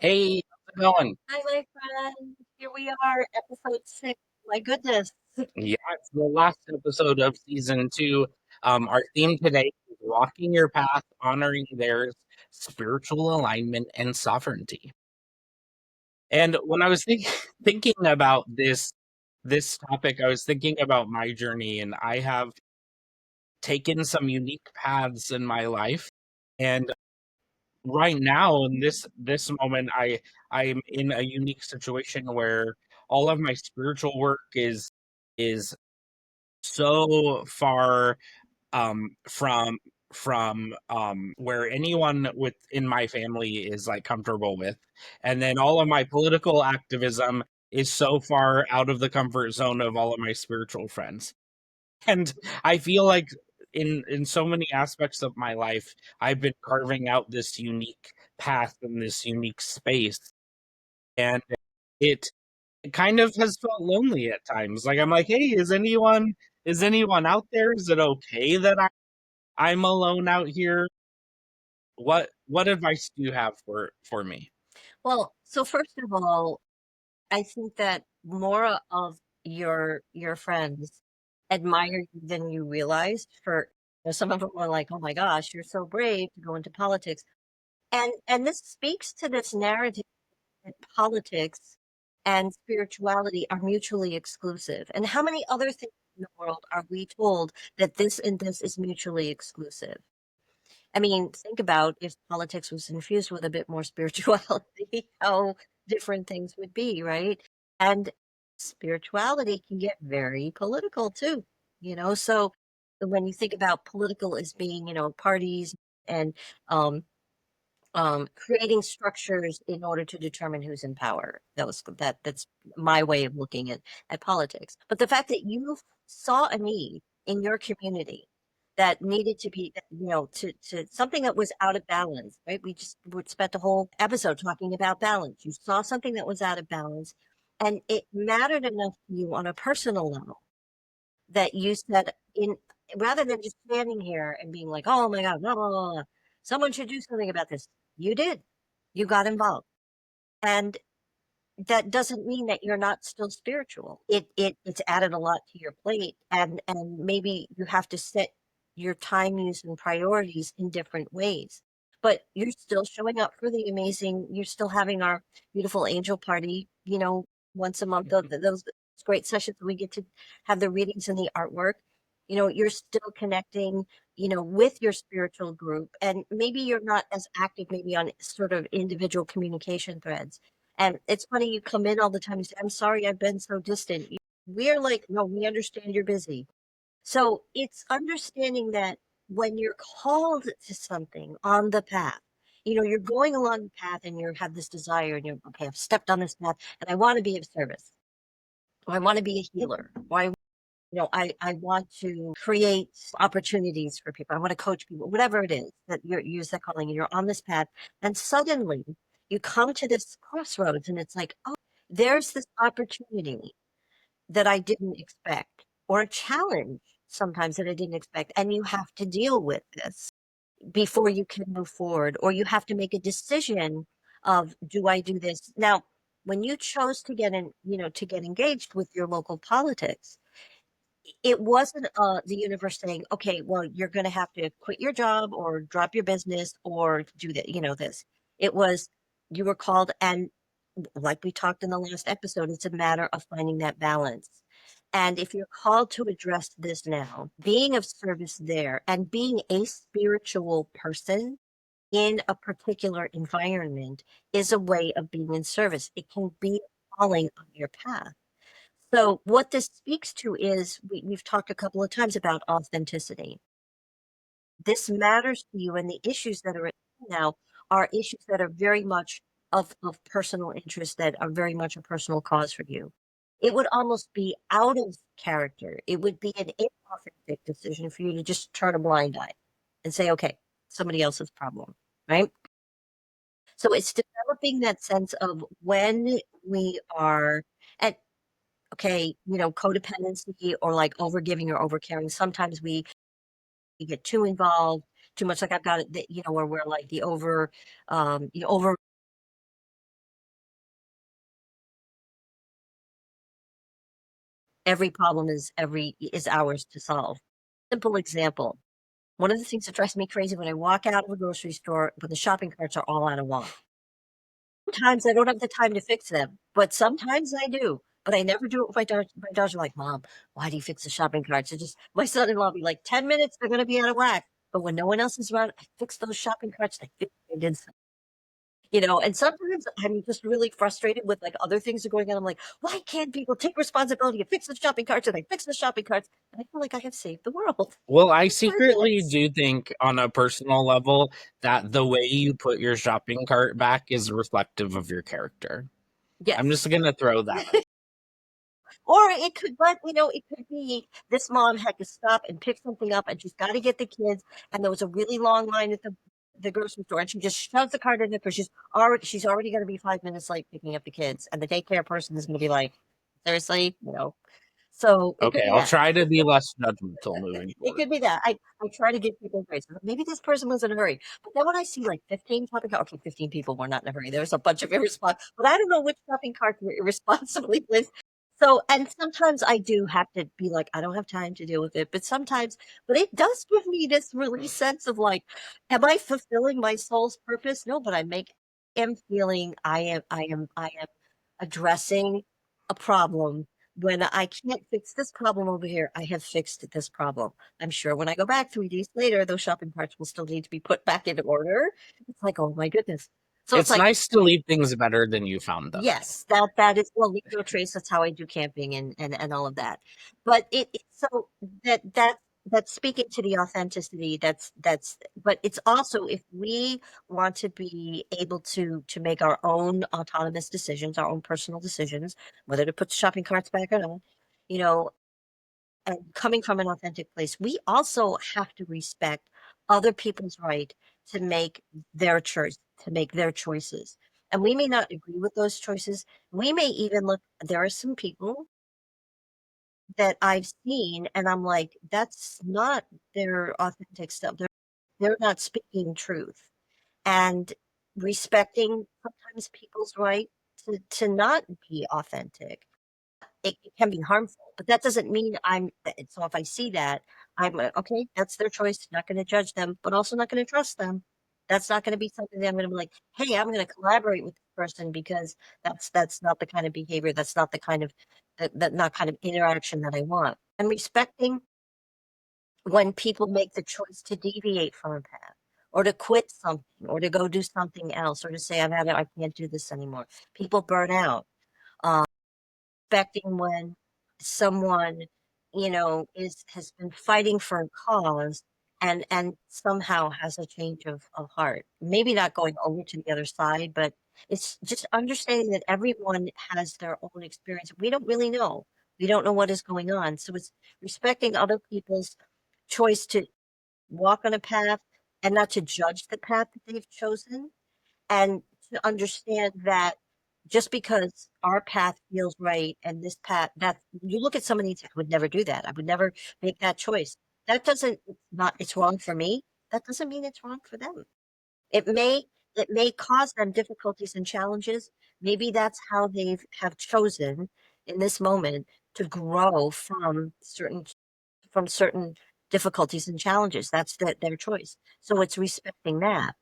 Hey, how's it going? Hi, my friend. Here we are, episode 6. My goodness. Yeah, it's the last episode of season two. Our theme today is walking your path, honoring theirs, spiritual alignment, and sovereignty. And when I was thinking about this topic, I was thinking about my journey, and I have taken some unique paths in my life. And right now, in this moment, I'm in a unique situation where all of my spiritual work is so far from where anyone within my family is like comfortable with, and then all of my political activism is so far out of the comfort zone of all of my spiritual friends. And I feel like in so many aspects of my life I've been carving out this unique path in this unique space, and it it kind of has felt lonely at times. Like I'm like, hey, is anyone out there? Is it okay that I'm alone out here? What advice do you have for me? Well, so first of all, I think that more of your friends admire you than you realize. Some of them are like, "Oh my gosh, you're so brave to go into politics," and this speaks to this narrative that politics and spirituality are mutually exclusive. And how many other things in the world are we told that this and this is mutually exclusive? I mean, think about if politics was infused with a bit more spirituality, how different things would be, right? And spirituality can get very political too, So when you think about political as being, parties and um, creating structures in order to determine who's in power, that's my way of looking at politics. But the fact that you saw a need in your community that needed to be, to something that was out of balance, right? We spent the whole episode talking about balance. You saw something that was out of balance, and it mattered enough to you on a personal level that you said, in rather than just standing here and being like, oh my God, blah, blah, blah, blah, someone should do something about this. You did. You got involved. And that doesn't mean that you're not still spiritual. It's added a lot to your plate, and maybe you have to set your time use and priorities in different ways. But you're still showing up for the amazing. You're still having our beautiful angel party, once a month. Those great sessions we get to have the readings and the artwork. You're still connecting, with your spiritual group, and maybe you're not as active, maybe on sort of individual communication threads, and it's funny, you come in all the time and say, I'm sorry I've been so distant. We're like, no, we understand you're busy. So it's understanding that when you're called to something on the path, you're going along the path and you have this desire and you're, okay, I've stepped on this path and I want to be of service, or I want to be a healer, or I want to create opportunities for people. I want to coach people, whatever it is that you're that calling and you're on this path. And suddenly you come to this crossroads and it's like, oh, there's this opportunity that I didn't expect, or a challenge sometimes that I didn't expect. And you have to deal with this before you can move forward, or you have to make a decision of, do I do this? Now, when you chose to get in, to get engaged with your local politics, it wasn't the universe saying, okay, well, you're going to have to quit your job or drop your business or do that, this. It was, you were called, and like we talked in the last episode, it's a matter of finding that balance. And if you're called to address this now, being of service there and being a spiritual person in a particular environment is a way of being in service. It can be falling on your path. So what this speaks to is, we've talked a couple of times about authenticity. This matters to you, and the issues that are at play now are issues that are very much of personal interest, that are very much a personal cause for you. It would almost be out of character. It would be an inauthentic decision for you to just turn a blind eye and say, okay, somebody else's problem, right? So it's developing that sense of when we are, and okay, codependency or like overgiving or overcaring. Sometimes we get too involved, too much. Like I've got it, where we're like the over, over every problem is ours to solve. Simple example. One of the things that drives me crazy when I walk out of a grocery store when the shopping carts are all out of wine. Sometimes I don't have the time to fix them, but sometimes I do. But I never do it with my daughters. My daughters are like, "Mom, why do you fix the shopping carts?" It just my son-in-law be like, 10 minutes, they're gonna be out of whack. But when no one else is around, I fix those shopping carts. I feel like I did something, and sometimes I'm just really frustrated with like other things are going on. I'm like, why can't people take responsibility and fix the shopping carts? And I fix the shopping carts, and I feel like I have saved the world. Well, I For 5 secretly minutes. do think on a personal level that the way you put your shopping cart back is reflective of your character. I'm just Yes. gonna throw that out. Or it could, but it could be this mom had to stop and pick something up, and she's got to get the kids, and there was a really long line at the grocery store, and she just shoves the cart in there because she's already going to be 5 minutes late picking up the kids, and the daycare person is going to be like, seriously, So it could Okay, be I'll that. try to be less judgmental moving It forward. could be that. I try to give people grace. Maybe this person was in a hurry. But then when I see like 15 shopping carts, okay, 15 people were not in a hurry. There's a bunch of irresponsible, but I don't know which shopping cart were irresponsibly with. So, and sometimes I do have to be like, I don't have time to deal with it. But it does give me this really sense of like, am I fulfilling my soul's purpose? No, but am feeling I am addressing a problem. When I can't fix this problem over here, I have fixed this problem. I'm sure when I go back 3 days later, those shopping carts will still need to be put back into order. It's like, oh my goodness. So it's It's like, nice to leave things better than you found them. yes, that is, well, leave no trace. That's how I do camping and all of that. But so that's speaking to the authenticity. But it's also if we want to be able to make our own autonomous decisions, our own personal decisions, whether to put the shopping carts back or not, you know, and coming from an authentic place, we also have to respect other people's right to make to make their choices. And we may not agree with those choices. We may even there are some people that I've seen, and I'm like, that's not their authentic stuff. They're not speaking truth. And respecting sometimes people's right to not be authentic it can be harmful, but that doesn't mean so if I see that, I'm okay, that's their choice, not going to judge them, but also not going to trust them. That's not going to be something that I'm going to be like, hey, I'm going to collaborate with this person because that's not the kind of behavior, that's not the kind of that not kind of interaction that I want. And respecting when people make the choice to deviate from a path or to quit something or to go do something else or to say I can't do this anymore. People burn out. Um, Respecting when someone, has been fighting for a cause and somehow has a change of heart. Maybe not going over to the other side, but it's just understanding that everyone has their own experience. We don't really know. We don't know what is going on. So it's respecting other people's choice to walk on a path and not to judge the path that they've chosen and to understand that just because our path feels right and this path that you look at somebody and say, I would never do that. I would never make that choice. That doesn't it's not it's wrong for me. That doesn't mean it's wrong for them. It may it may cause them difficulties and challenges. Maybe that's how they have chosen in this moment to grow from certain difficulties and challenges. That's their choice. So it's respecting that.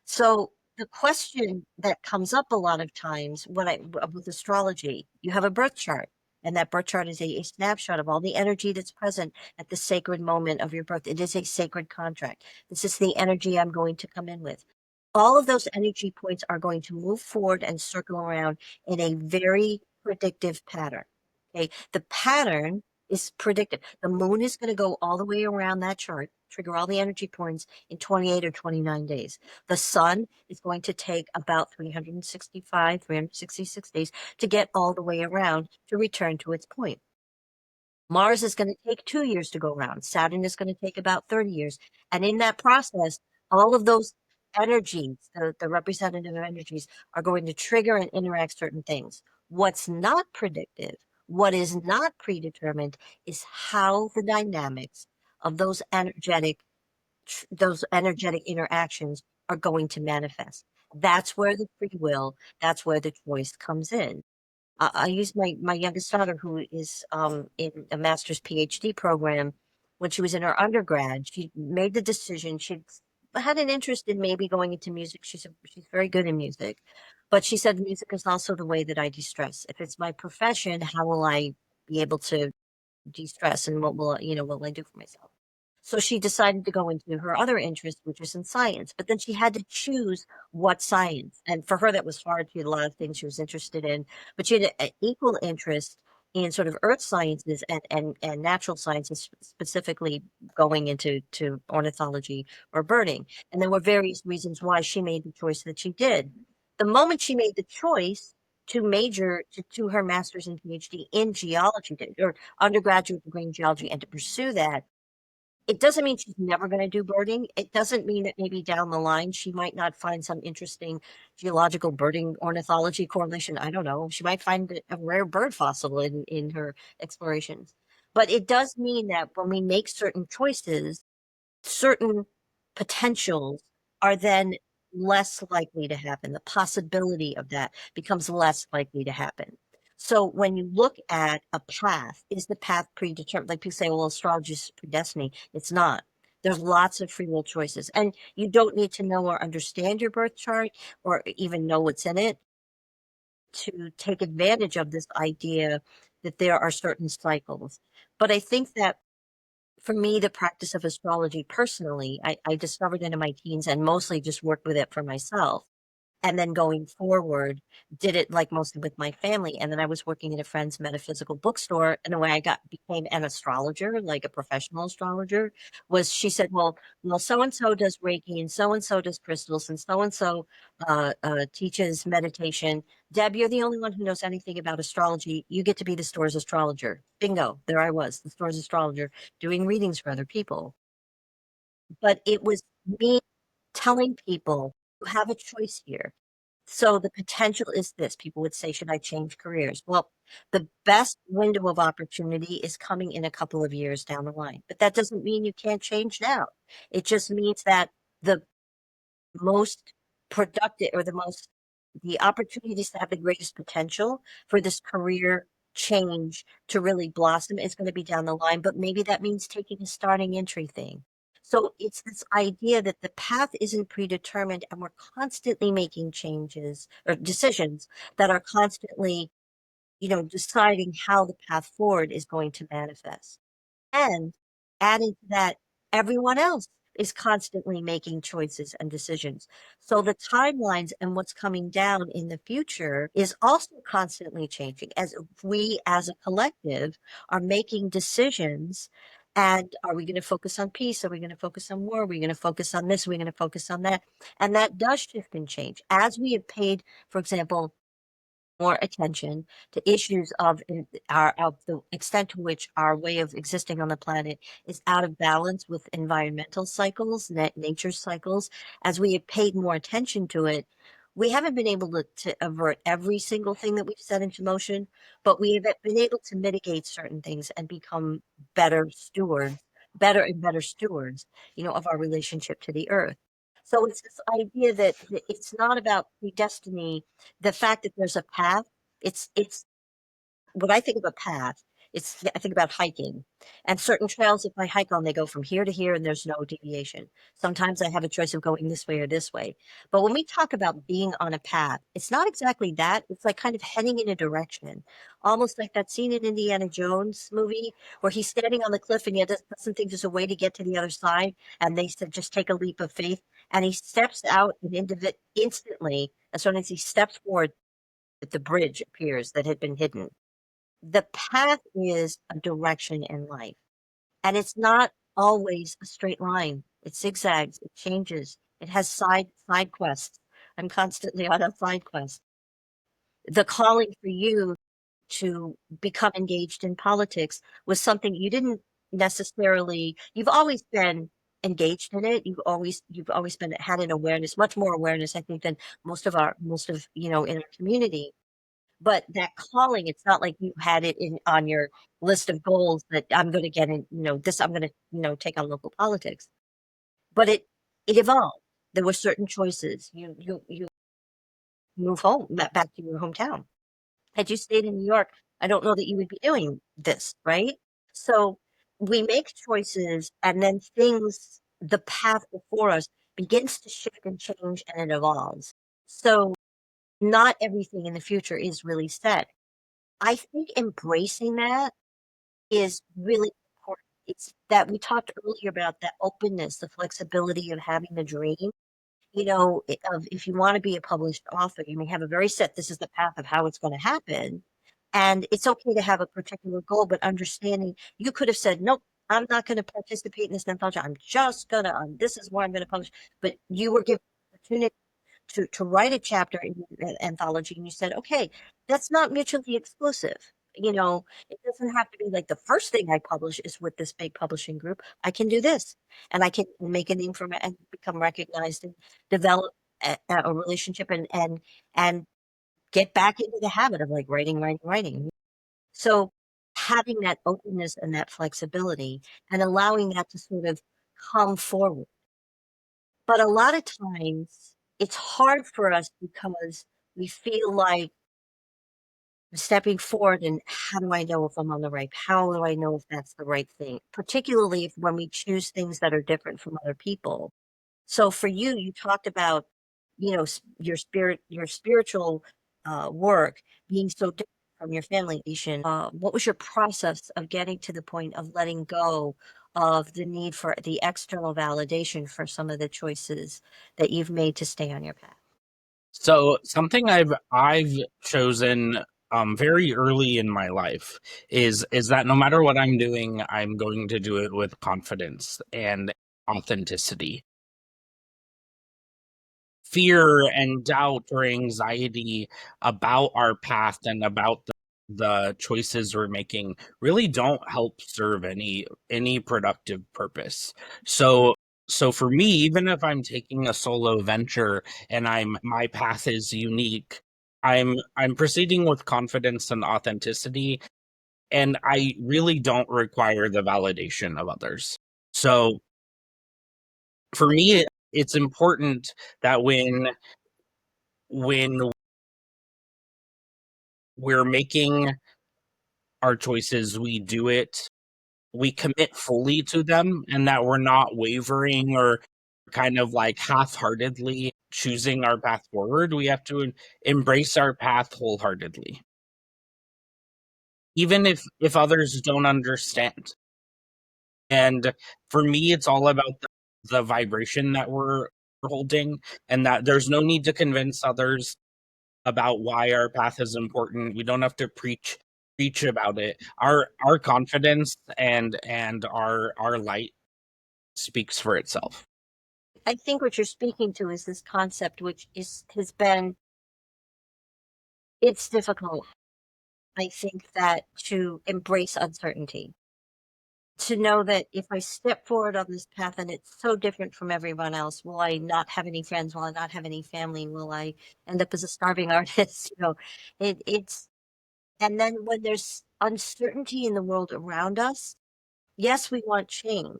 So the question that comes up a lot of times with astrology, you have a birth chart, and that birth chart is a snapshot of all the energy that's present at the sacred moment of your birth. It is a sacred contract. This is the energy I'm going to come in with. All of those energy points are going to move forward and circle around in a very predictive pattern. Okay. The pattern is predictive. The moon is going to go all the way around that chart, trigger all the energy points in 28 or 29 days. The sun is going to take about 365, 366 days to get all the way around to return to its point. Mars is going to take 2 years to go around. Saturn is going to take about 30 years. And in that process, all of those energies, the representative energies, are going to trigger and interact certain things. What's not predictive, what is not predetermined, is how the dynamics of those energetic interactions are going to manifest. That's where the free will, that's where the choice comes in. I use my youngest daughter, who is in a master's PhD program. When she was in her undergrad, she made the decision. She had an interest in maybe going into music. She's very good in music, but she said music is also the way that I de-stress. If it's my profession, how will I be able to de-stress, and what will I do for myself? So she decided to go into her other interest, which was in science. But then she had to choose what science. And for her, that was hard. She had a lot of things she was interested in, but she had an equal interest in sort of earth sciences and natural sciences, specifically going into ornithology or birding. And there were various reasons why she made the choice that she did. The moment she made the choice to major to her master's and PhD in geology, or undergraduate degree in geology, and to pursue that, it doesn't mean she's never going to do birding. It doesn't mean that maybe down the line she might not find some interesting geological birding ornithology correlation. I don't know. She might find a rare bird fossil in her explorations. But it does mean that when we make certain choices, certain potentials are then less likely to happen. The possibility of that becomes less likely to happen. So when you look at a path, is the path predetermined? Like people say, well, astrology is predestiny. It's not. There's lots of free will choices. And you don't need to know or understand your birth chart or even know what's in it to take advantage of this idea that there are certain cycles. But I think that for me, the practice of astrology personally, I discovered it in my teens and mostly just worked with it for myself. And then going forward, did it like mostly with my family. And then I was working at a friend's metaphysical bookstore. And the way I became an astrologer, like a professional astrologer, was she said, well, so and so does Reiki, and so does crystals, and so teaches meditation. Deb, you're the only one who knows anything about astrology. You get to be the store's astrologer. Bingo. There I was, the store's astrologer, doing readings for other people. But it was me telling people, you have a choice here. So the potential is this. People would say, should I change careers? Well, the best window of opportunity is coming in a couple of years down the line. But that doesn't mean you can't change now. It just means that the most productive, or the opportunities to have the greatest potential for this career change to really blossom is going to be down the line. But maybe that means taking a starting entry thing. So it's this idea that the path isn't predetermined, and we're constantly making changes or decisions that are constantly, deciding how the path forward is going to manifest. And adding to that, everyone else is constantly making choices and decisions. So the timelines and what's coming down in the future is also constantly changing as we as a collective are making decisions. And are we going to focus on peace? Are we going to focus on war? Are we going to focus on this? Are we going to focus on that? And that does shift and change. As we have paid, for example, more attention to issues of the extent to which our way of existing on the planet is out of balance with environmental cycles, nature cycles. As we have paid more attention to it, we haven't been able to avert every single thing that we've set into motion, but we have been able to mitigate certain things and become better stewards, better and better stewards, of our relationship to the earth. So it's this idea that it's not about predestiny, the fact that there's a path. It's when I think of a path, I think about hiking, and certain trails, if I hike on, they go from here to here and there's no deviation. Sometimes I have a choice of going this way or this way. But when we talk about being on a path, it's not exactly that. It's like kind of heading in a direction, almost like that scene in Indiana Jones movie where he's standing on the cliff and he doesn't think there's a way to get to the other side. And they said, just take a leap of faith. And he steps out and into it instantly. As soon as he steps forward, the bridge appears that had been hidden. The path is a direction in life, and it's not always a straight line. It zigzags, it changes, it has side quests. I'm constantly on a side quest. The calling for you to become engaged in politics was something you didn't necessarily, you've always been engaged in it. You've always been had an awareness, much more awareness, I think, than most of in our community. But that calling, it's not like you had it in on your list of goals that I'm going to get in, this, I'm going to, take on local politics. But it evolved. There were certain choices. You move home, back to your hometown. Had you stayed in New York, I don't know that you would be doing this, right? So we make choices and then things, the path before us begins to shift and change and it evolves. So not everything in the future is really set. I think embracing that is really important. It's that we talked earlier about that openness, the flexibility of having a dream. Of if you want to be a published author, you may have a very set, this is the path of how it's going to happen. And it's okay to have a particular goal, but understanding you could have said, nope, I'm not going to participate in this anthology. I'm just going to, this is where I'm going to publish. But you were given the opportunity to write a chapter in an anthology and you said, okay, that's not mutually exclusive. It doesn't have to be like the first thing I publish is with this big publishing group. I can do this and I can make a name for it and become recognized and develop a relationship and get back into the habit of like writing, writing, writing. So having that openness and that flexibility and allowing that to sort of come forward. But a lot of times it's hard for us because we feel like stepping forward and how do I know if I'm on the right? How do I know if that's the right thing? Particularly if when we choose things that are different from other people. So for you, you talked about, your spiritual work being so different from your family. What was your process of getting to the point of letting go of the need for the external validation for some of the choices that you've made to stay on your path? So something I've chosen very early in my life is that no matter what I'm doing, I'm going to do it with confidence and authenticity. Fear and doubt or anxiety about our path and about the choices we're making really don't help serve any productive purpose. So for me, even if I'm taking a solo venture and my path is unique, I'm proceeding with confidence and authenticity, and I really don't require the validation of others. So for me, it's important that when we're making our choices, we commit fully to them, and that we're not wavering or kind of like half-heartedly choosing our path forward. We have to embrace our path wholeheartedly, even if others don't understand. And for me, it's all about the vibration that we're holding, and that there's no need to convince others about why our path is important. We don't have to preach about it. Our confidence and our light speaks for itself. I think what you're speaking to is this concept, which has been, it's difficult. I think that to embrace uncertainty, to know that if I step forward on this path and it's so different from everyone else, will I not have any friends? Will I not have any family? Will I end up as a starving artist? It's, and then when there's uncertainty in the world around us, yes, we want change,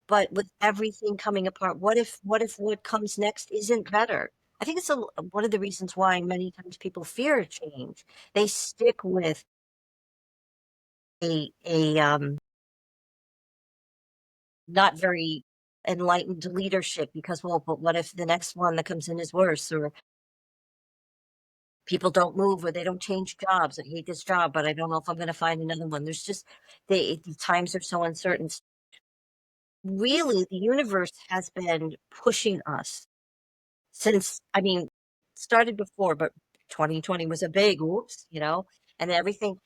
but with everything coming apart, what if what comes next isn't better? I think it's one of the reasons why many times people fear change. They stick with a not very enlightened leadership because, well, but what if the next one that comes in is worse, or people don't move, or they don't change jobs? I hate this job, but I don't know if I'm going to find another one. There's just the times are so uncertain. Really, the universe has been pushing us since, I mean, started before, but 2020 was a big whoops, and everything.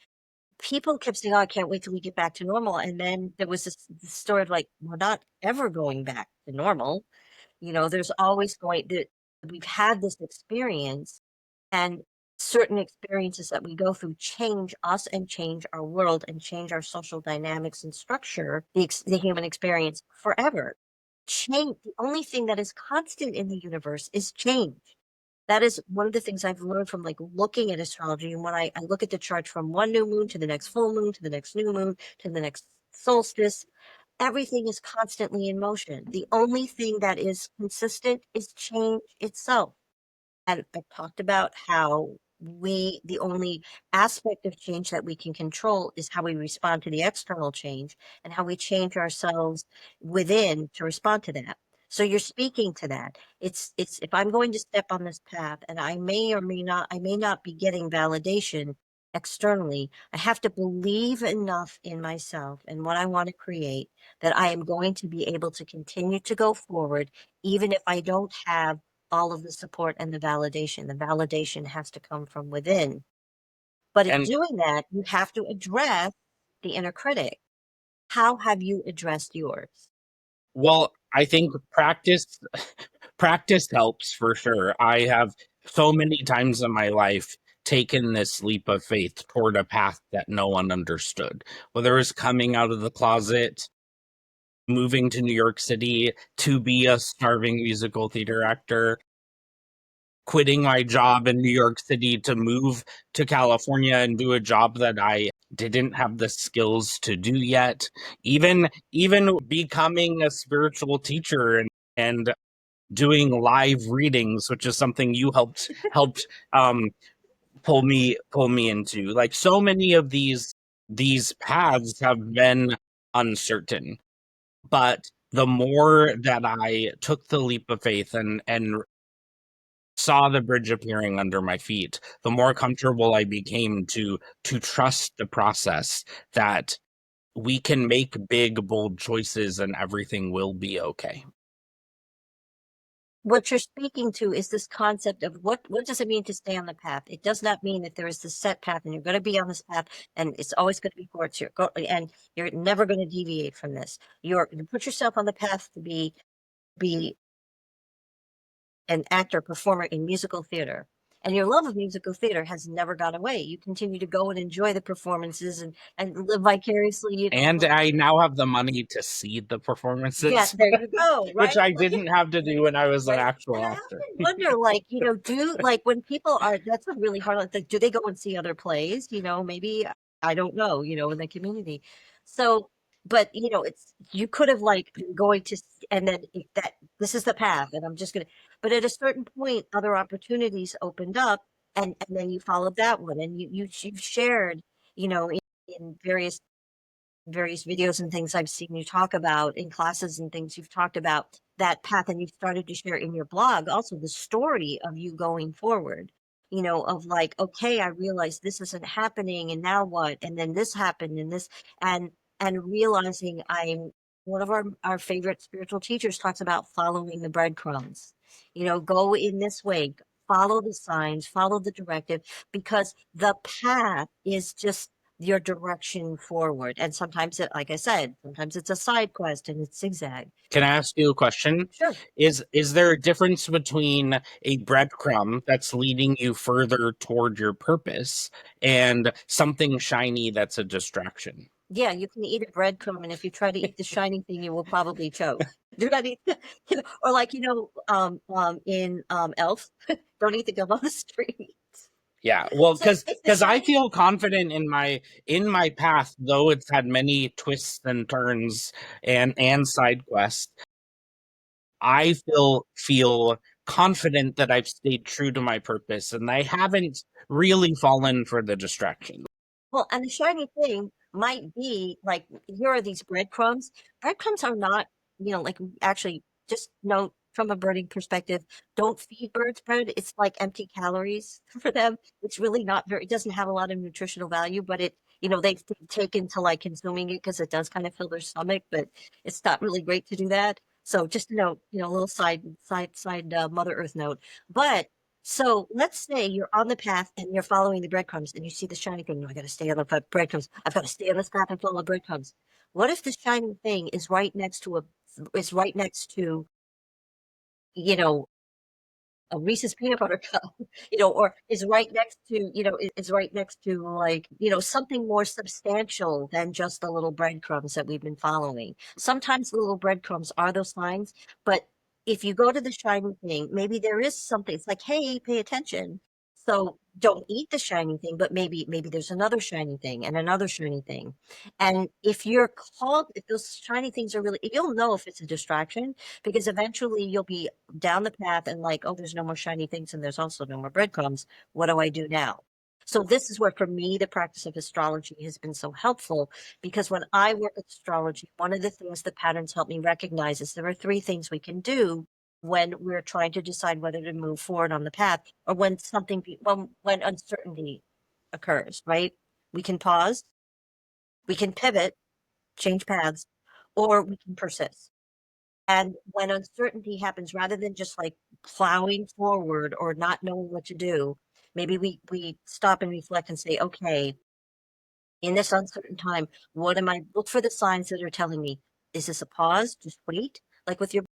People kept saying, "Oh, I can't wait till we get back to normal." And then there was this story of like, we're not ever going back to normal. There's always we've had this experience, and certain experiences that we go through change us and change our world and change our social dynamics and structure the human experience forever. Change, the only thing that is constant in the universe is change. That is one of the things I've learned from like looking at astrology. And when I look at the chart from one new moon to the next full moon to the next new moon to the next solstice, everything is constantly in motion. The only thing that is consistent is change itself. And I talked about how the only aspect of change that we can control is how we respond to the external change and how we change ourselves within to respond to that. So you're speaking to that. It's if I'm going to step on this path and I may not be getting validation externally, I have to believe enough in myself and what I want to create that I am going to be able to continue to go forward, even if I don't have all of the support and the validation. The validation has to come from within. But in And doing that, you have to address the inner critic. How have you addressed yours? well, I think practice helps for sure. I have so many times in my life taken this leap of faith toward a path that no one understood. Whether it's coming out of the closet, moving to New York City to be a starving musical theater actor, quitting my job in New York City to move to California and do a job that I didn't have the skills to do yet. Even becoming a spiritual teacher and doing live readings, which is something you helped um pull me into. Like so many of these paths have been uncertain, but the more that I took the leap of faith and saw the bridge appearing under my feet, the more comfortable I became to trust the process, that we can make big, bold choices and everything will be okay. What you're speaking to is this concept of what does it mean to stay on the path? It does not mean that there is this set path and you're going to be on this path and it's always going to be towards your go and you're never going to deviate from this. You put yourself on the path to be an actor, performer in musical theater. And your love of musical theater has never gone away. You continue to go and enjoy the performances and live vicariously, And I now have the money to see the yeah, performances, there you go, which right? I didn't have to do when I was an Right. actual And I actor. often wonder, like, do like when people are, that's a really hard, like, do they go and see other plays? Maybe, I don't know, in the community. So, but, you could have like been going to, and then this is the path, and I'm just going to, but at a certain point, other opportunities opened up, and then you followed that one, and you've shared, in various videos and things I've seen you talk about in classes and things you've talked about that path and you've started to share in your blog also the story of you going forward, of like, okay, I realized this isn't happening and now what? And then this happened and this and realizing I'm one of our favorite spiritual teachers talks about following the breadcrumbs. Go in this way, follow the signs, follow the directive, because the path is just your direction forward. And sometimes like I said, sometimes it's a side quest and it's zigzag. Can I ask you a question? Sure. Is there a difference between a breadcrumb that's leading you further toward your purpose and something shiny that's a distraction? Yeah, you can eat a breadcrumb, and if you try to eat the shiny thing, you will probably choke. Do not eat, or like in Elf, don't eat the gum on the street. Yeah, well, So it's the because I shiny. feel confident in my path, though it's had many twists and turns and side quests. I feel confident that I've stayed true to my purpose, and I haven't really fallen for the distraction. Well, and the shiny thing might be like, here are these breadcrumbs. Breadcrumbs are not, like actually just note from a birding perspective, don't feed birds bread. It's like empty calories for them. It's really not it doesn't have a lot of nutritional value, but they've taken to like consuming it because it does kind of fill their stomach, but it's not really great to do that. So just a little side Mother Earth note. But so let's say you're on the path and you're following the breadcrumbs and you see the shiny thing. I got to stay on the breadcrumbs. I've got to stay on this path and follow breadcrumbs. What if the shiny thing is right next to, you know, a Reese's peanut butter cup, or is right next to, is right next to like, something more substantial than just the little breadcrumbs that we've been following. Sometimes the little breadcrumbs are those signs, but if you go to the shiny thing, maybe there is something. It's like, hey, pay attention. So don't eat the shiny thing, but maybe there's another shiny thing and another shiny thing. And if you're called, if those shiny things are really, you'll know if it's a distraction because eventually you'll be down the path and like, oh, there's no more shiny things and there's also no more breadcrumbs. What do I do now? So this is where for me the practice of astrology has been so helpful because when I work with astrology, one of the things the patterns help me recognize is there are three things we can do when we're trying to decide whether to move forward on the path or when when uncertainty occurs, right? We can pause, we can pivot, change paths, or we can persist. And when uncertainty happens, rather than just like plowing forward or not knowing what to do, maybe we stop and reflect and say, okay, in this uncertain time, what am I look for the signs that are telling me, is this a pause? Just wait. Like with your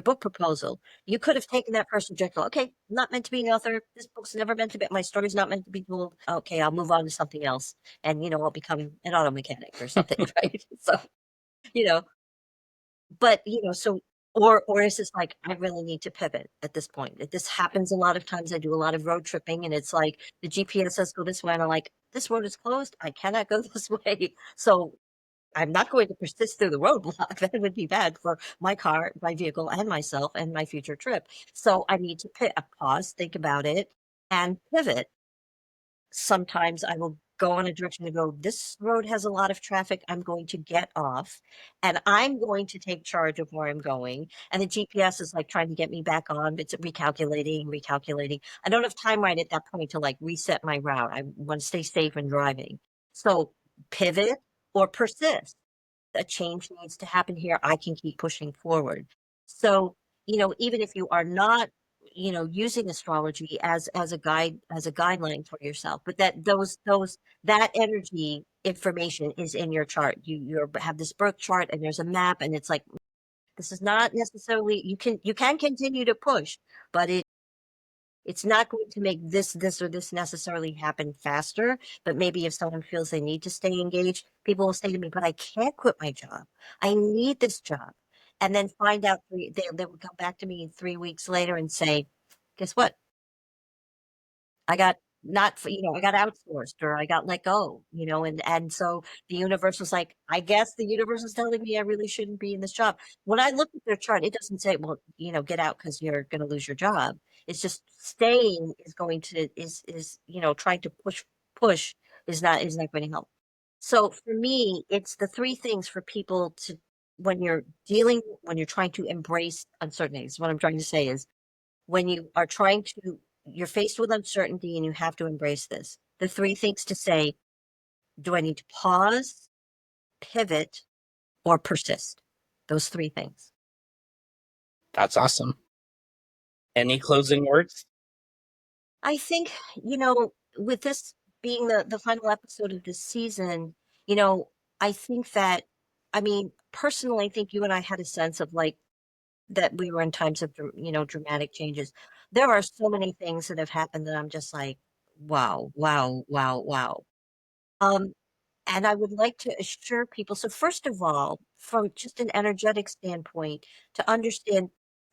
book proposal. You could have taken that first objection. Okay, not meant to be an author. This book's never meant to be. My story's not meant to be told. Okay, I'll move on to something else, and I'll become an auto mechanic or something, right? So you know, but so or is this like I really need to pivot at this point? This happens a lot of times. I do a lot of road tripping, and it's like the GPS says go this way, and I'm like, this road is closed. I cannot go this way. So I'm not going to persist through the roadblock. That would be bad for my car, my vehicle, and myself and my future trip. So I need to pause, think about it, and pivot. Sometimes I will go in a direction to go, this road has a lot of traffic. I'm going to get off and I'm going to take charge of where I'm going. And the GPS is like trying to get me back on. It's recalculating. I don't have time right at that point to like reset my route. I want to stay safe and driving. So pivot or persist. A change needs to happen here. I can keep pushing forward. So, even if you are not, using astrology as a guideline for yourself, but that energy information is in your chart. You have this birth chart and there's a map and it's like this is not necessarily you can continue to push, but it's not going to make this, or this necessarily happen faster, but maybe if someone feels they need to stay engaged, people will say to me, but I can't quit my job. I need this job. And then find out they would come back to me 3 weeks later and say, guess what? I got not, I got outsourced or I got let go, and so the universe was like, I guess the universe is telling me I really shouldn't be in this job. When I look at their chart, it doesn't say, well, get out because you're going to lose your job. It's just staying is going to trying to push is not going to help. So for me, it's the three things for people to when you're trying to embrace uncertainties. What I'm trying to say is when you're faced with uncertainty and you have to embrace this. The three things to say, do I need to pause, pivot, or persist? Those three things. That's awesome. Any closing words? I think, with this being the final episode of this season, I think that, I mean, personally, I think you and I had a sense of like that we were in times of, dramatic changes. There are so many things that have happened that I'm just like, wow, wow, wow, wow. Um, and I would like to assure people. So first of all, from just an energetic standpoint, to understand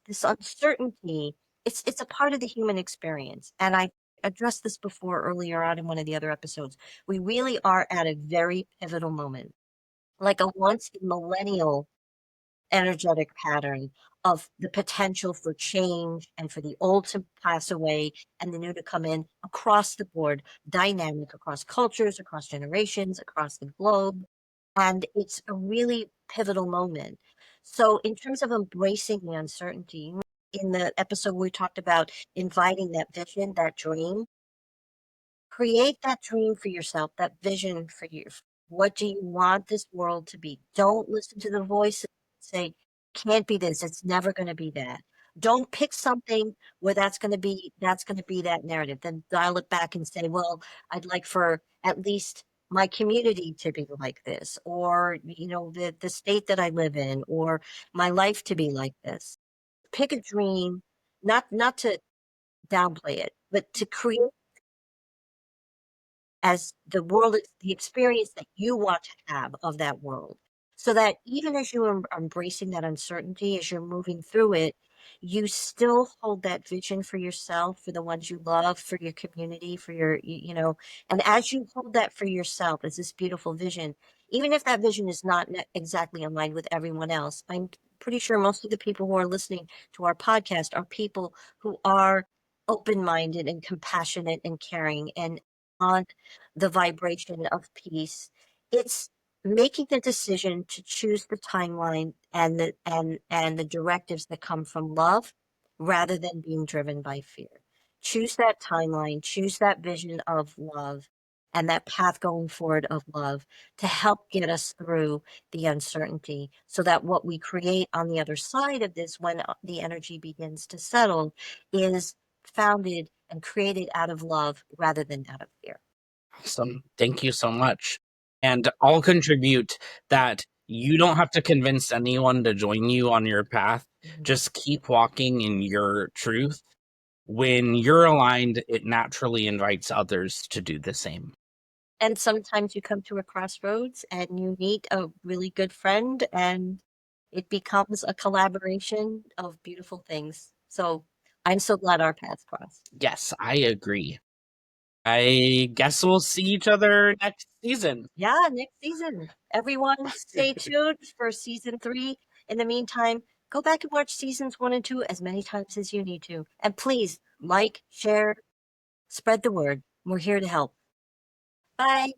this uncertainty, it's a part of the human experience. And I addressed this before earlier on in one of the other episodes. We really are at a very pivotal moment, like a once in millennial energetic pattern of the potential for change and for the old to pass away and the new to come in across the board, dynamic across cultures, across generations, across the globe. And it's a really pivotal moment. So, in terms of embracing the uncertainty, in the episode we talked about inviting that vision, that dream, create that dream for yourself, that vision for you. What do you want this world to be? Don't listen to the voices that say, can't be this, it's never going to be that. Don't pick something where that's going to be that narrative. Then dial it back and say, well, I'd like for at least my community to be like this, or the state that I live in, or my life to be like this. Pick a dream, not to downplay it, but to create as the world the experience that you want to have of that world. So that even as you are embracing that uncertainty, as you're moving through it, you still hold that vision for yourself, for the ones you love, for your community, for you know, and as you hold that for yourself as this beautiful vision, even if that vision is not exactly aligned with everyone else, I'm pretty sure most of the people who are listening to our podcast are people who are open-minded and compassionate and caring and on the vibration of peace. It's making the decision to choose the timeline and the directives that come from love rather than being driven by fear. Choose that timeline, choose that vision of love and that path going forward of love to help get us through the uncertainty so that what we create on the other side of this when the energy begins to settle is founded and created out of love rather than out of fear. Awesome. Thank you so much. And I'll contribute that you don't have to convince anyone to join you on your path. Mhm. Just keep walking in your truth. When you're aligned, it naturally invites others to do the same. And sometimes you come to a crossroads and you meet a really good friend and it becomes a collaboration of beautiful things. So I'm so glad our paths crossed. Yes, I agree. I guess we'll see each other next season. Yeah, next season. Everyone stay tuned for season 3. In the meantime, go back and watch seasons 1 and 2 as many times as you need to. And please like, share, spread the word. We're here to help. Bye.